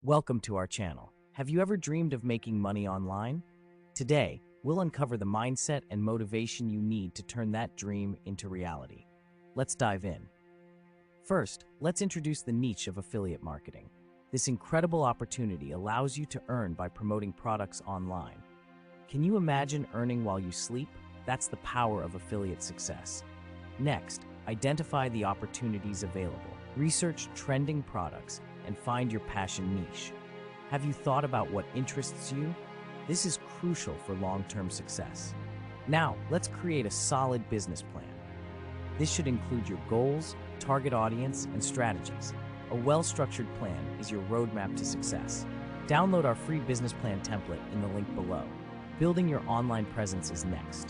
Welcome to our channel. Have you ever dreamed of making money online? Today, we'll uncover the mindset and motivation you need to turn that dream into reality. Let's dive in. First, let's introduce the niche of affiliate marketing. This incredible opportunity allows you to earn by promoting products online. Can you imagine earning while you sleep? That's the power of affiliate success. Next, identify the opportunities available. Research trending products and find your passion niche. Have you thought about what interests you? This is crucial for long-term success. Now, let's create a solid business plan. This should include your goals, target audience, and strategies. A well-structured plan is your roadmap to success. Download our free business plan template in the link below. Building your online presence is next.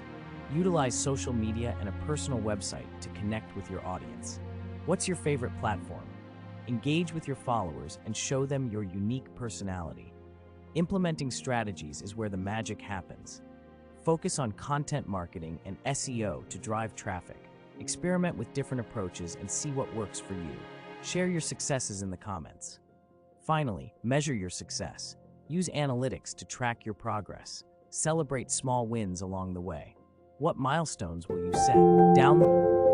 Utilize social media and a personal website to connect with your audience. What's your favorite platform? Engage with your followers and show them your unique personality. Implementing strategies is where the magic happens. Focus on content marketing and SEO to drive traffic. Experiment with different approaches and see what works for you. Share your successes in the comments. Finally, measure your success. Use analytics to track your progress. Celebrate small wins along the way. What milestones will you set?